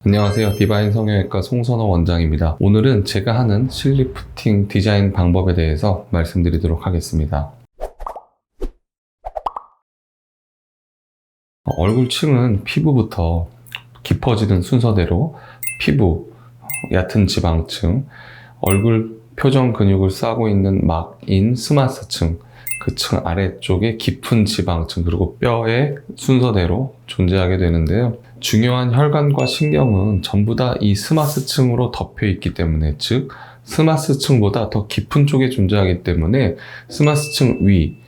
안녕하세요. 디바인 성형외과 송선호 원장입니다. 오늘은 제가 하는 실리프팅 디자인 방법에 대해서 말씀드리도록 하겠습니다. 얼굴층은 피부부터 깊어지는 순서대로 피부, 얕은 지방층, 얼굴 표정 근육을 싸고 있는 막인 스마스층, 그 층 아래쪽에 깊은 지방층, 그리고 뼈의 순서대로 존재하게 되는데요. 중요한 혈관과 신경은 전부 다 이 스마스층으로 덮여 있기 때문에, 즉 스마스층보다 더 깊은 쪽에 존재하기 때문에 스마스층 위,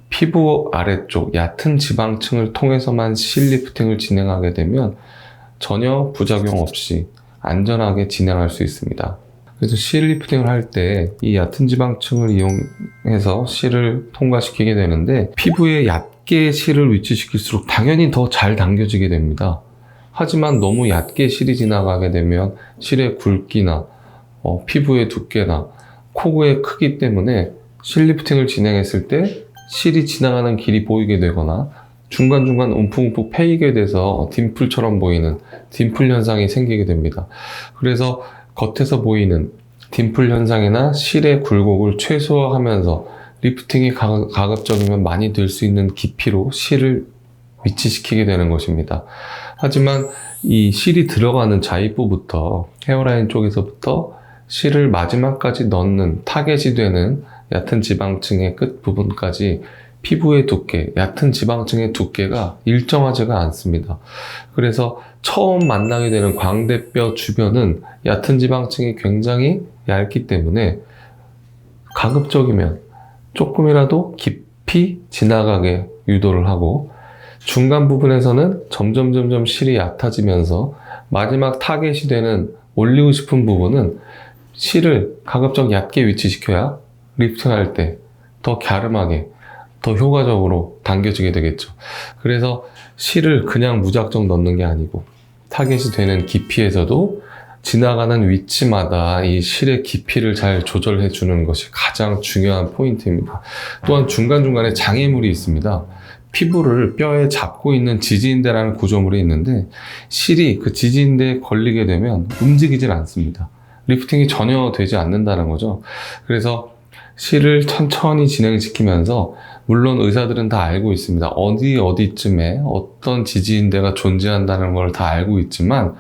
피부 아래쪽 얕은 지방층을 통해서만 실리프팅을 진행하게 되면 전혀 부작용 없이 안전하게 진행할 수 있습니다. 그래서 실리프팅을 할 때 이 얕은 지방층을 이용해서 실을 통과시키게 되는데, 피부에 얕게 실을 위치시킬수록 당연히 더 잘 당겨지게 됩니다. 하지만 너무 얕게 실이 지나가게 되면 실의 굵기나 피부의 두께나 코구의 크기 때문에 실리프팅을 진행했을 때 실이 지나가는 길이 보이게 되거나 중간중간 움푹움푹 패이게 돼서 딤플처럼 보이는 딤플 현상이 생기게 됩니다. 그래서 겉에서 보이는 딤플 현상이나 실의 굴곡을 최소화하면서 리프팅이 가급적이면 많이 될 수 있는 깊이로 실을 위치시키게 되는 것입니다. 하지만 이 실이 들어가는 자입부부터 헤어라인 쪽에서부터 실을 마지막까지 넣는 타겟이 되는 얕은 지방층의 끝부분까지 피부의 두께, 얕은 지방층의 두께가 일정하지가 않습니다. 그래서 처음 만나게 되는 광대뼈 주변은 얕은 지방층이 굉장히 얇기 때문에 가급적이면 조금이라도 깊이 지나가게 유도를 하고, 중간 부분에서는 점점 실이 얕아지면서 마지막 타겟이 되는 올리고 싶은 부분은 실을 가급적 얕게 위치시켜야 리프팅할 때 더 갸름하게, 더 효과적으로 당겨지게 되겠죠. 그래서 실을 그냥 무작정 넣는 게 아니고 타겟이 되는 깊이에서도 지나가는 위치마다 이 실의 깊이를 잘 조절해 주는 것이 가장 중요한 포인트입니다. 또한 중간중간에 장애물이 있습니다. 피부를 뼈에 잡고 있는 지지인대라는 구조물이 있는데, 실이 그 지지인대에 걸리게 되면 움직이질 않습니다. 리프팅이 전혀 되지 않는다는 거죠. 그래서 실을 천천히 진행시키면서, 물론 의사들은 다 알고 있습니다. 어디쯤에 어떤 지지인대가 존재한다는 걸 다 알고 있지만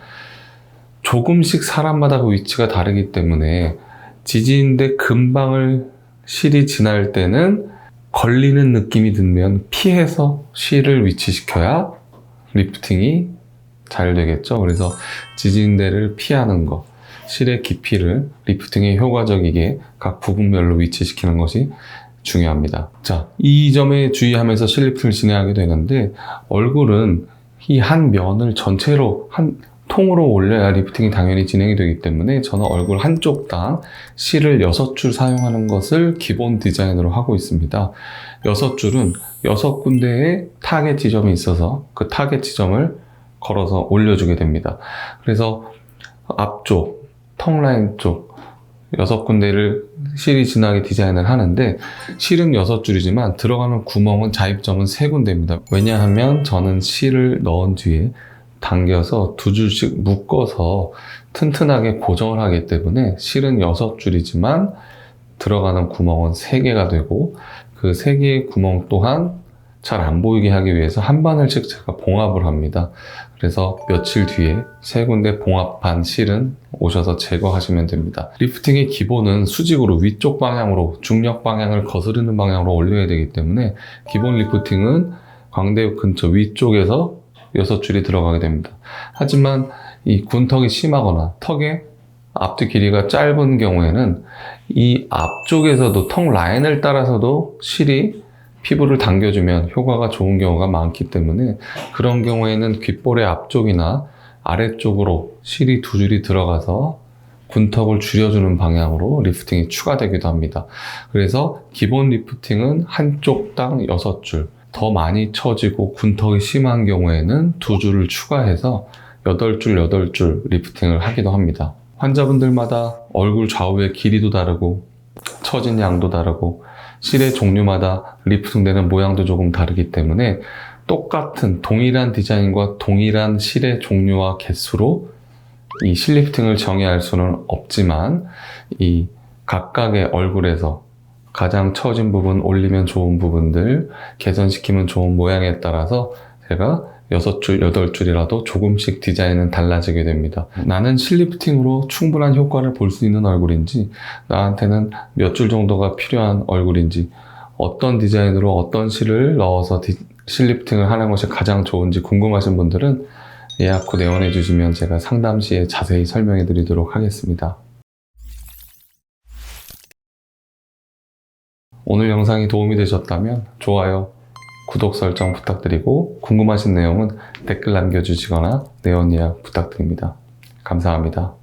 조금씩 사람마다 그 위치가 다르기 때문에 지지인대 근방을 실이 지날 때는 걸리는 느낌이 들면 피해서 실을 위치시켜야 리프팅이 잘 되겠죠. 그래서 지지인대를 피하는 것, 실의 깊이를 리프팅에 효과적이게 각 부분별로 위치시키는 것이 중요합니다. 자, 이 점에 주의하면서 실리프팅을 진행하게 되는데, 얼굴은 이 한 면을 전체로 한 통으로 올려야 리프팅이 당연히 진행이 되기 때문에 저는 얼굴 한쪽당 실을 6줄 사용하는 것을 기본 디자인으로 하고 있습니다. 6줄은 6군데의 타겟 지점이 있어서 그 타겟 지점을 걸어서 올려주게 됩니다. 그래서 앞쪽, 턱 라인 쪽 6군데를 실이 지나게 디자인을 하는데, 실은 6줄이지만 들어가는 구멍은 자입점은 3군데입니다. 왜냐하면 저는 실을 넣은 뒤에 당겨서 2줄씩 묶어서 튼튼하게 고정을 하기 때문에 실은 6줄이지만 들어가는 구멍은 3개가 되고, 그 3개의 구멍 또한 잘 안 보이게 하기 위해서 한 바늘씩 제가 봉합을 합니다. 그래서 며칠 뒤에 3군데 봉합한 실은 오셔서 제거하시면 됩니다. 리프팅의 기본은 수직으로 위쪽 방향으로, 중력 방향을 거스르는 방향으로 올려야 되기 때문에 기본 리프팅은 광대 근처 위쪽에서 6줄이 들어가게 됩니다. 하지만 이 군턱이 심하거나 턱의 앞뒤 길이가 짧은 경우에는 이 앞쪽에서도 턱 라인을 따라서도 실이 피부를 당겨주면 효과가 좋은 경우가 많기 때문에, 그런 경우에는 귓볼의 앞쪽이나 아래쪽으로 실이 2줄이 들어가서 군턱을 줄여주는 방향으로 리프팅이 추가되기도 합니다. 그래서 기본 리프팅은 한쪽당 6줄, 더 많이 처지고 군턱이 심한 경우에는 2줄을 추가해서 8줄 리프팅을 하기도 합니다. 환자분들마다 얼굴 좌우의 길이도 다르고 처진 양도 다르고 실의 종류마다 리프팅되는 모양도 조금 다르기 때문에 똑같은 동일한 디자인과 동일한 실의 종류와 개수로 이 실리프팅을 정의할 수는 없지만 이 각각의 얼굴에서 가장 처진 부분, 올리면 좋은 부분들, 개선시키면 좋은 모양에 따라서 제가 6줄, 8줄이라도 조금씩 디자인은 달라지게 됩니다. 나는 실리프팅으로 충분한 효과를 볼 수 있는 얼굴인지, 나한테는 몇 줄 정도가 필요한 얼굴인지, 어떤 디자인으로 어떤 실을 넣어서 실리프팅을 하는 것이 가장 좋은지 궁금하신 분들은 예약 후 내원해 주시면 제가 상담 시에 자세히 설명해 드리도록 하겠습니다. 오늘 영상이 도움이 되셨다면 좋아요, 구독 설정 부탁드리고 궁금하신 내용은 댓글 남겨주시거나 내원 예약 부탁드립니다. 감사합니다.